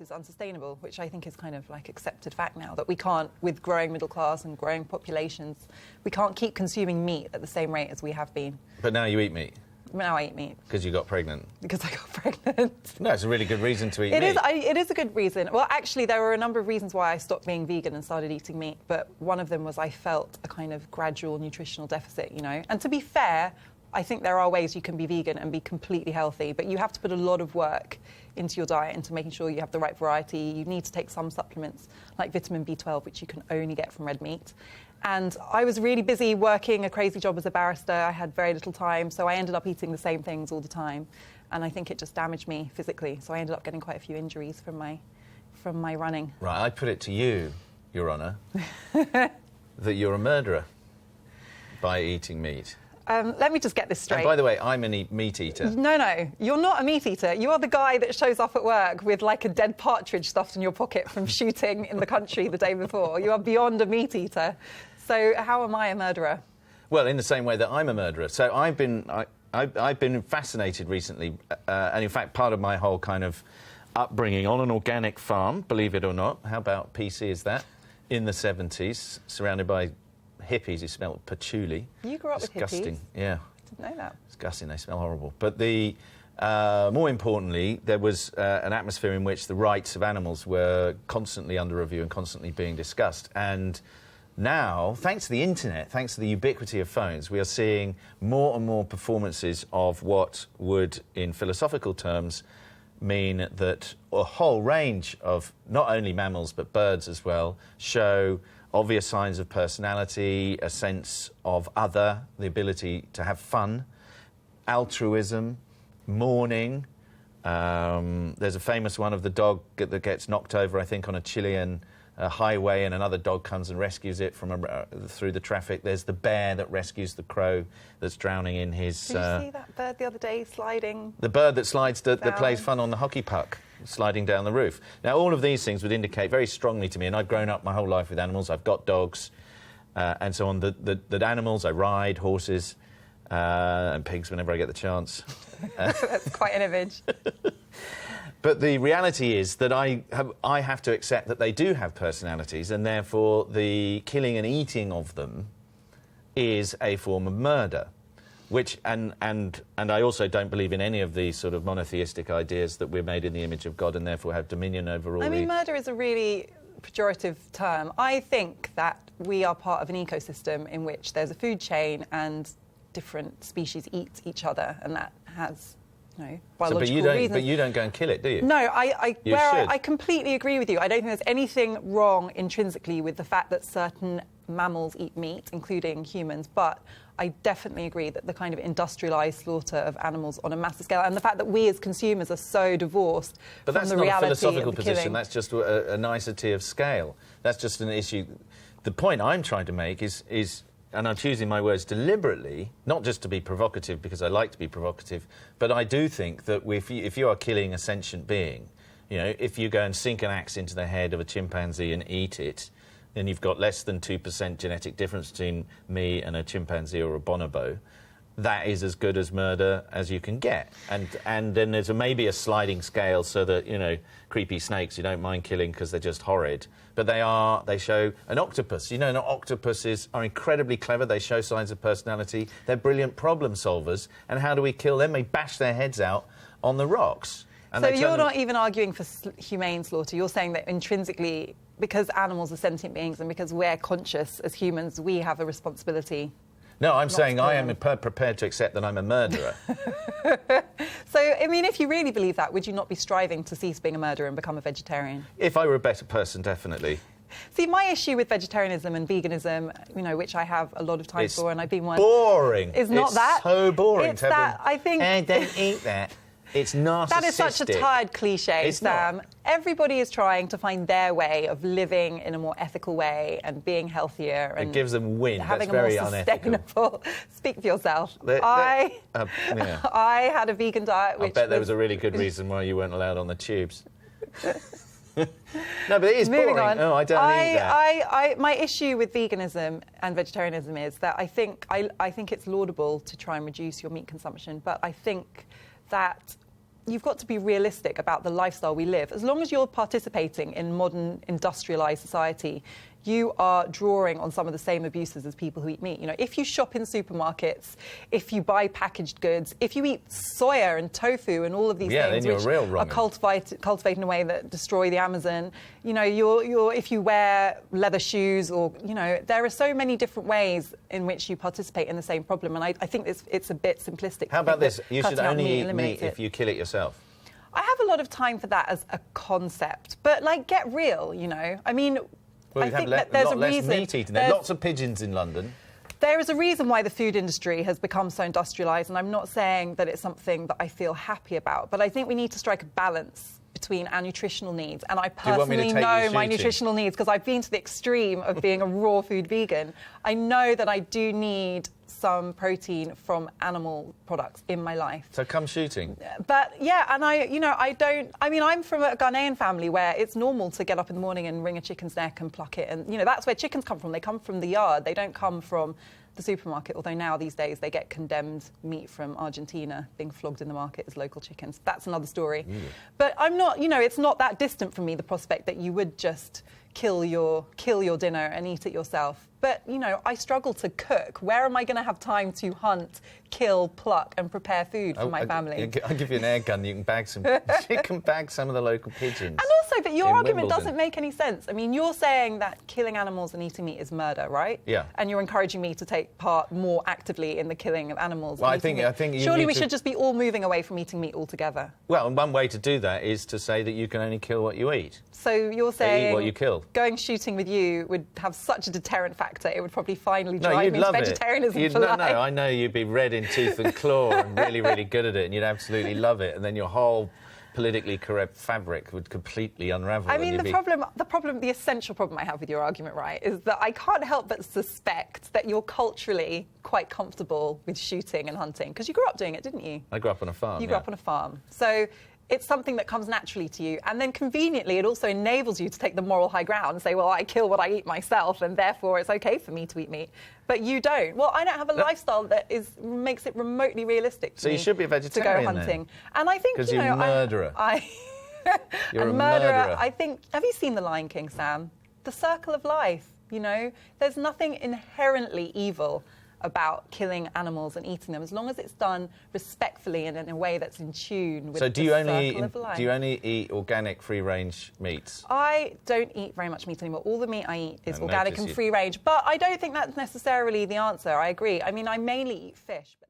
is unsustainable, which I think is kind of like accepted fact now, that we can't, with growing middle class and growing populations, we can't keep consuming meat at the same rate as we have been. But now you eat meat? Now I eat meat. Because you got pregnant? Because I got pregnant. No, it's a really good reason to eat meat. It is a good reason. Well, actually, there were a number of reasons why I stopped being vegan and started eating meat, but one of them was I felt a kind of gradual nutritional deficit, you know. And to be fair, I think there are ways you can be vegan and be completely healthy, but you have to put a lot of work into your diet, into making sure you have the right variety. You need to take some supplements, like vitamin B12, which you can only get from red meat. And I was really busy working a crazy job as a barrister. I had very little time, so I ended up eating the same things all the time. And I think it just damaged me physically. So I ended up getting quite a few injuries from my running. Right, I put it to you, Your Honour, that you're a murderer by eating meat. Let me just get this straight. And by the way, I'm a meat eater. No, you're not a meat eater. You are the guy that shows up at work with like a dead partridge stuffed in your pocket from shooting in the country the day before. You are beyond a meat eater. So how am I a murderer? Well, in the same way that I'm a murderer. So I've been fascinated recently, and in fact part of my whole kind of upbringing on an organic farm, believe it or not, how about PC is that, in the 70s, surrounded by hippies who smelled patchouli. You grew up Disgusting. with hippies? Yeah. I didn't know that. Disgusting, they smell horrible. But more importantly, there was an atmosphere in which the rights of animals were constantly under review and constantly being discussed. And now, thanks to the internet, thanks to the ubiquity of phones, we are seeing more and more performances of what would, in philosophical terms, mean that a whole range of not only mammals but birds as well show obvious signs of personality, a sense of other, the ability to have fun, altruism, mourning. There's a famous one of the dog that gets knocked over, I think, on a Chilean highway, and another dog comes and rescues it from through the traffic. There's the bear that rescues the crow that's drowning in his... Did you see that bird the other day sliding? The bird that slides, that plays fun on the hockey puck, sliding down the roof. Now, all of these things would indicate very strongly to me, and I've grown up my whole life with animals, I've got dogs, and so on, that animals, I ride horses and pigs whenever I get the chance. That's quite an image. But the reality is that I have to accept that they do have personalities, and therefore the killing and eating of them is a form of murder. Which and I also don't believe in any of these sort of monotheistic ideas that we're made in the image of God and therefore have dominion over all. I mean, murder is a really pejorative term. I think that we are part of an ecosystem in which there's a food chain and different species eat each other, and that has, you know, biological reasons. But you don't go and kill it, do you? No, I completely agree with you. I don't think there's anything wrong intrinsically with the fact that certain mammals eat meat, including humans, but I definitely agree that the kind of industrialised slaughter of animals on a massive scale, and the fact that we as consumers are so divorced from the reality of the killing. But that's not a philosophical position, that's just a nicety of scale. That's just an issue. The point I'm trying to make is, and I'm choosing my words deliberately, not just to be provocative because I like to be provocative, but I do think that if you are killing a sentient being, you know, if you go and sink an axe into the head of a chimpanzee and eat it, then you've got less than 2% genetic difference between me and a chimpanzee or a bonobo. That is as good as murder as you can get. And then there's maybe a sliding scale so that, you know, creepy snakes you don't mind killing because they're just horrid. But they show an octopus. You know, octopuses are incredibly clever. They show signs of personality. They're brilliant problem solvers. And how do we kill them? They bash their heads out on the rocks. So you're not even arguing for humane slaughter. You're saying that intrinsically, because animals are sentient beings and because we're conscious as humans, we have a responsibility. No, I'm saying I am prepared to accept that I'm a murderer. So, I mean, if you really believe that, would you not be striving to cease being a murderer and become a vegetarian? If I were a better person, definitely. See, my issue with vegetarianism and veganism, you know, which I have a lot of time for, and I've been one... boring. Is not it's that. It's so boring. It's that, I think... don't eat that. It's narcissistic. That is such a tired cliche, Sam. Not. Everybody is trying to find their way of living in a more ethical way and being healthier. And it gives them wind. Having That's very a more unethical. Sustainable... Speak for yourself. I had a vegan diet, which I bet there was a really good reason why you weren't allowed on the tubes. No, but it is Moving boring. on. No, I don't eat that. My issue with veganism and vegetarianism is that I think it's laudable to try and reduce your meat consumption, but I think that you've got to be realistic about the lifestyle we live. As long as you're participating in modern industrialised society, you are drawing on some of the same abuses as people who eat meat. You know, if you shop in supermarkets, if you buy packaged goods, if you eat soya and tofu and all of these things which are cultivated in a way that destroy the Amazon, you know, if you wear leather shoes, or, you know, there are so many different ways in which you participate in the same problem, and I think it's a bit simplistic. How about this? You should only eat meat if you kill it yourself. I have a lot of time for that as a concept, but, like, get real, you know. I mean, well, I think that there's a reason. Less meat eating. There are lots of pigeons in London. There is a reason why the food industry has become so industrialised, and I'm not saying that it's something that I feel happy about, but I think we need to strike a balance between our nutritional needs. And I personally know my nutritional needs because I've been to the extreme of being a raw food vegan. I know that I do need some protein from animal products in my life. So come shooting. But yeah, and I'm from a Ghanaian family where it's normal to get up in the morning and wring a chicken's neck and pluck it. And, you know, that's where chickens come from. They come from the yard. They don't come from the supermarket, although now these days they get condemned meat from Argentina being flogged in the market as local chickens. That's another story. But I'm not, you know, it's not that distant from me, the prospect that you would just kill your dinner and eat it yourself. But, you know, I struggle to cook. Where am I going to have time to hunt, kill, pluck and prepare food for my family? I'll give you an air gun. You can bag some of the local pigeons. And also, but your argument Wimbledon doesn't make any sense. I mean, you're saying that killing animals and eating meat is murder, right? Yeah. And you're encouraging me to take part more actively in the killing of animals. Well, I think surely we should just be all moving away from eating meat altogether. Well, and one way to do that is to say that you can only kill what you eat. So you're saying eat what you kill. Going shooting with you would have such a deterrent factor. It would probably finally drive me to vegetarianism for life. No, I know you'd be red in tooth and claw and really, really good at it, and you'd absolutely love it, and then your whole politically correct fabric would completely unravel. I mean, the essential problem I have with your argument, right, is that I can't help but suspect that you're culturally quite comfortable with shooting and hunting, because you grew up doing it, didn't you? I grew up on a farm. You grew up on a farm. So it's something that comes naturally to you. And then conveniently, it also enables you to take the moral high ground and say, well, I kill what I eat myself, and therefore it's OK for me to eat meat. But you don't. Well, I don't have a lifestyle that makes it remotely realistic to me. So you should be a vegetarian to go hunting. then. And I think, because you're a murderer. You're a murderer. I think, have you seen The Lion King, Sam? The circle of life, you know? There's nothing inherently evil about killing animals and eating them, as long as it's done respectfully and in a way that's in tune with the circle of life. Do you only eat organic, free-range meats? I don't eat very much meat anymore. All the meat I eat is organic and free-range, but I don't think that's necessarily the answer. I agree. I mean, I mainly eat fish. But